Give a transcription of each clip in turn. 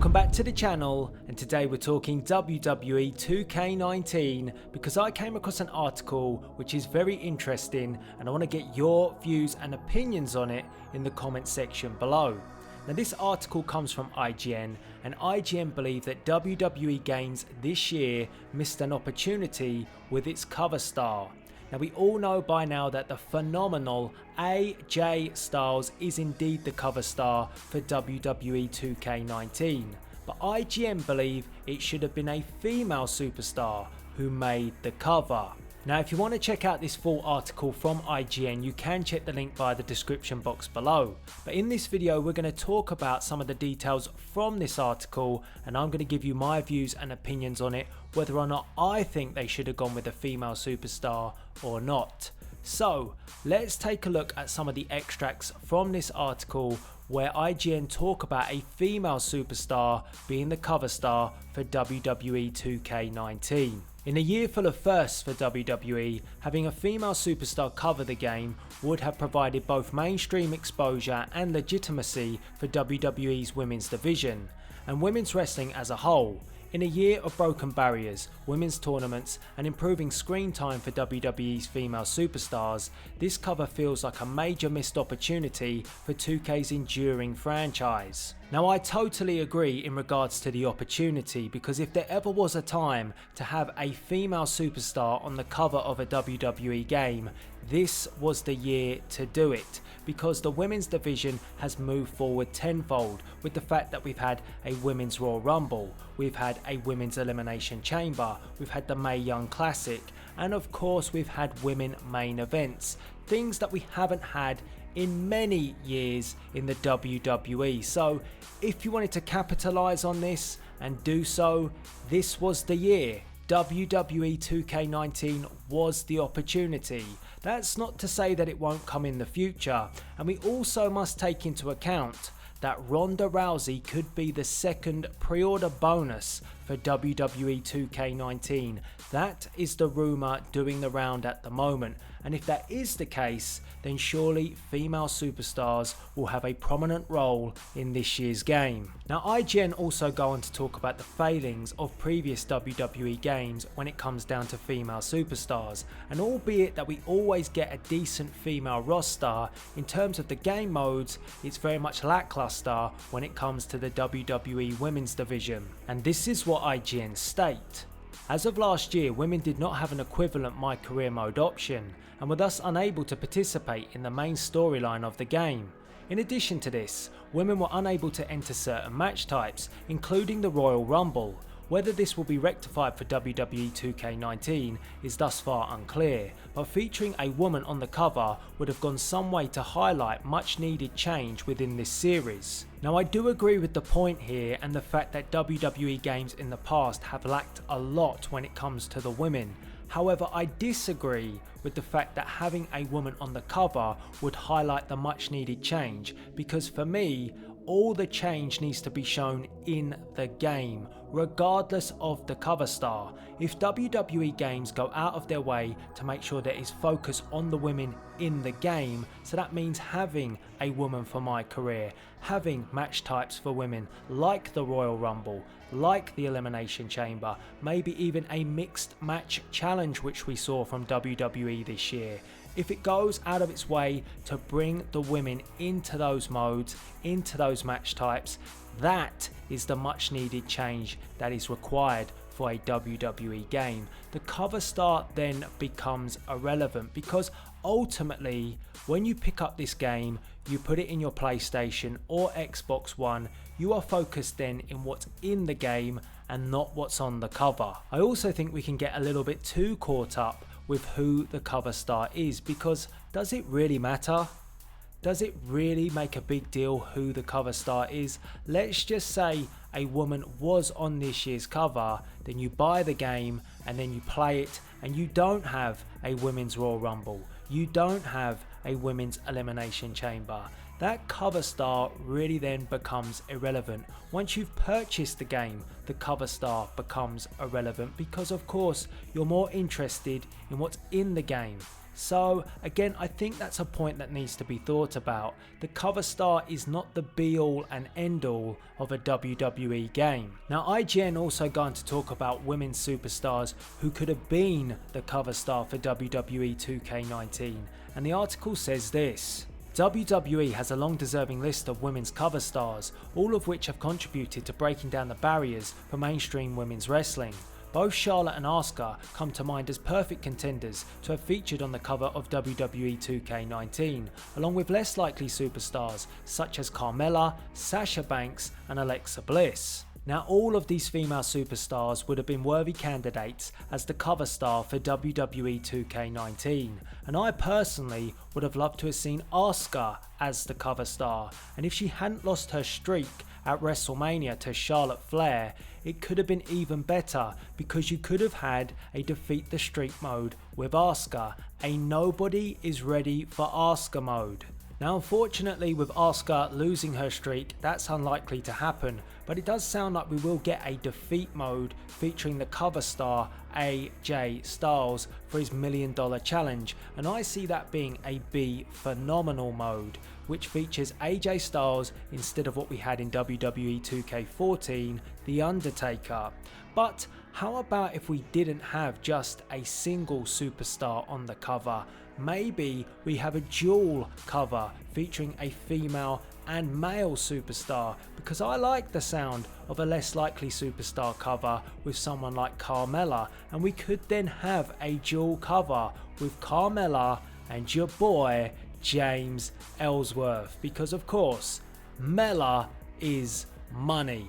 Welcome back to the channel, and today we're talking WWE 2K19 because I came across an article which is very interesting and I want to get your views and opinions on it in the comment section below. Now this article comes from IGN, and IGN believe that WWE Games this year missed an opportunity with its cover star. Now we all know by now that the phenomenal AJ Styles is indeed the cover star for WWE 2K19, but IGN believe it should have been a female superstar who made the cover. Now if you want to check out this full article from IGN, you can check the link via the description box below. But in this video we're going to talk about some of the details from this article, and I'm going to give you my views and opinions on it, whether or not I think they should have gone with a female superstar or not. So let's take a look at some of the extracts from this article where IGN talk about a female superstar being the cover star for WWE 2K19. In a year full of firsts for WWE, having a female superstar cover the game would have provided both mainstream exposure and legitimacy for WWE's women's division, and women's wrestling as a whole. In a year of broken barriers, women's tournaments, and improving screen time for WWE's female superstars, this cover feels like a major missed opportunity for 2K's enduring franchise. Now I totally agree in regards to the opportunity, because if there ever was a time to have a female superstar on the cover of a WWE game, this was the year to do it, because the women's division has moved forward tenfold with the fact that we've had a women's Royal Rumble, we've had a women's Elimination Chamber, we've had the Mae Young Classic, and of course we've had women main events, things that we haven't had in many years in the WWE. So if you wanted to capitalize on this and do so, this was the year. WWE 2K19 was the opportunity. That's not to say that it won't come in the future, and we also must take into account that Ronda Rousey could be the second pre-order bonus for WWE 2K19. That is the rumour doing the round at the moment, and if that is the case, then surely female superstars will have a prominent role in this year's game. Now IGN also go on to talk about the failings of previous WWE games when it comes down to female superstars, and albeit that we always get a decent female roster, in terms of the game modes it's very much lackluster when it comes to the WWE women's division. And this is what IGN state. As of last year, women did not have an equivalent My Career mode option, and were thus unable to participate in the main storyline of the game. In addition to this, women were unable to enter certain match types, including the Royal Rumble. Whether this will be rectified for WWE 2K19 is thus far unclear, but featuring a woman on the cover would have gone some way to highlight much needed change within this series. Now I do agree with the point here and the fact that WWE games in the past have lacked a lot when it comes to the women. However, I disagree with the fact that having a woman on the cover would highlight the much needed change, because for me, all the change needs to be shown in the game, regardless of the cover star. If WWE games go out of their way to make sure there is focus on the women in the game, so that means having a woman for My Career, having match types for women like the Royal Rumble, like the Elimination Chamber, maybe even a mixed match challenge which we saw from WWE this year. If it goes out of its way to bring the women into those modes, into those match types, that is the much needed change that is required for a WWE game. The cover star then becomes irrelevant, because ultimately when you pick up this game, you put it in your PlayStation or Xbox One, you are focused then in what's in the game and not what's on the cover. I also think we can get a little bit too caught up with who the cover star is, because does it really matter? Does it really make a big deal who the cover star is? Let's just say a woman was on this year's cover, then you buy the game and then you play it and you don't have a women's Royal Rumble, you don't have a women's Elimination Chamber. that cover star really then becomes irrelevant. Once you've purchased the game, the cover star becomes irrelevant because of course you're more interested in what's in the game. So again, I think that's a point that needs to be thought about. The cover star is not the be all and end all of a WWE game. Now IGN also going to talk about women's superstars who could have been the cover star for WWE 2K19, and the article says this: WWE has a long deserving list of women's cover stars, all of which have contributed to breaking down the barriers for mainstream women's wrestling. Both Charlotte and Asuka come to mind as perfect contenders to have featured on the cover of WWE 2K19, along with less likely superstars such as Carmella, Sasha Banks and Alexa Bliss. Now all of these female superstars would have been worthy candidates as the cover star for WWE 2K19, and I personally would have loved to have seen Asuka as the cover star, and if she hadn't lost her streak at WrestleMania to Charlotte Flair, it could have been even better because you could have had a defeat the streak mode with Asuka, a nobody is ready for Asuka mode. Now unfortunately with Asuka losing her streak, that's unlikely to happen, but it does sound like we will get a defeat mode featuring the cover star AJ Styles for his $1 million challenge, and I see that being a B phenomenal mode, which features AJ Styles instead of what we had in WWE 2K14, The Undertaker. But how about if we didn't have just a single superstar on the cover? Maybe we have a dual cover featuring a female and male superstar, because I like the sound of a less likely superstar cover with someone like Carmella, and we could then have a dual cover with Carmella and your boy James Ellsworth, because of course Mella is money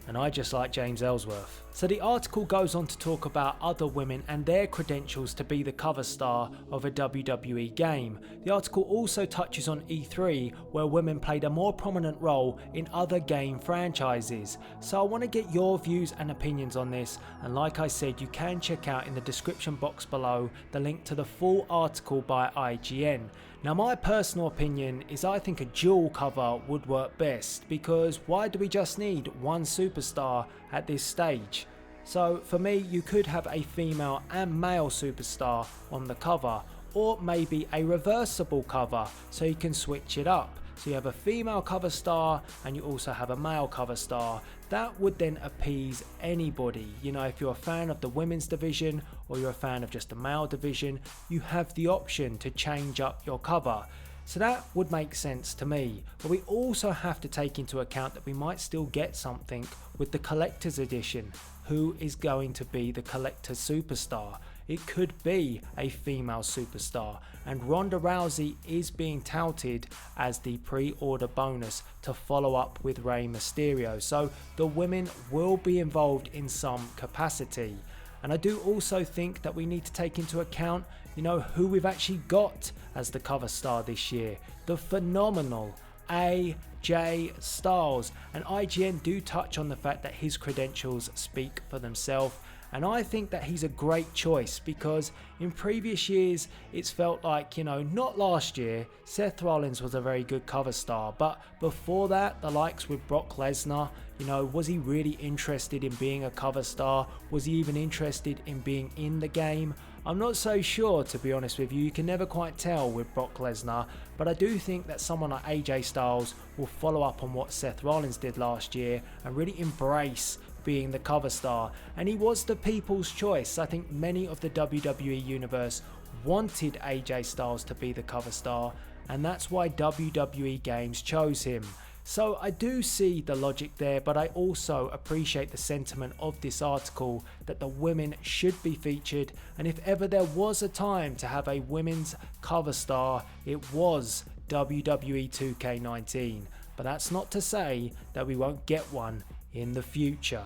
and I just like James Ellsworth. So the article goes on to talk about other women and their credentials to be the cover star of a WWE game. The article also touches on E3, where women played a more prominent role in other game franchises. So I want to get your views and opinions on this, and like I said, you can check out in the description box below the link to the full article by IGN. Now my personal opinion is I think a dual cover would work best, because why do we just need one superstar at this stage? So for me, you could have a female and male superstar on the cover, or maybe a reversible cover so you can switch it up. So you have a female cover star and you also have a male cover star. That would then appease anybody. You know, if you're a fan of the women's division or you're a fan of just the male division, you have the option to change up your cover. So that would make sense to me, but we also have to take into account that we might still get something with the collector's edition. Who is going to be the collector's superstar? It could be a female superstar, and Ronda Rousey is being touted as the pre-order bonus to follow up with Rey Mysterio, so the women will be involved in some capacity. And I do also think that we need to take into account, you know, who we've actually got as the cover star this year. The phenomenal AJ Styles, and IGN do touch on the fact that his credentials speak for themselves, and I think that he's a great choice because in previous years it's felt like, you know, not last year, Seth Rollins was a very good cover star, but before that, the likes with Brock Lesnar, you know, was he really interested in being a cover star? Was he even interested in being in the game? I'm not so sure, to be honest with you. You can never quite tell with Brock Lesnar, but I do think that someone like AJ Styles will follow up on what Seth Rollins did last year and really embrace being the cover star, and he was the people's choice. I think many of the WWE universe wanted AJ Styles to be the cover star, and that's why WWE Games chose him. So I do see the logic there, but I also appreciate the sentiment of this article that the women should be featured, and if ever there was a time to have a women's cover star, it was WWE 2K19, but that's not to say that we won't get one in the future.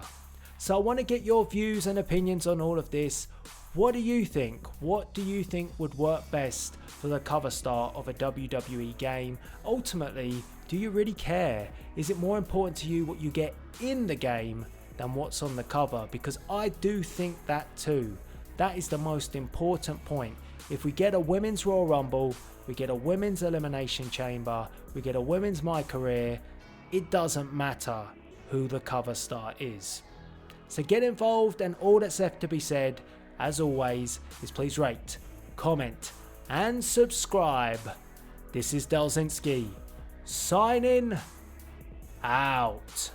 So I want to get your views and opinions on all of this. What do you think? What do you think would work best for the cover star of a WWE game? Ultimately, do you really care? Is it more important to you what you get in the game than what's on the cover? Because I do think that too. That is the most important point. if we get a women's Royal Rumble, we get a women's Elimination Chamber, we get a women's My Career, it doesn't matter who the cover star is. So get involved, and all that's left to be said, as always, is please rate, comment, and subscribe. This is Delzinski, signing out.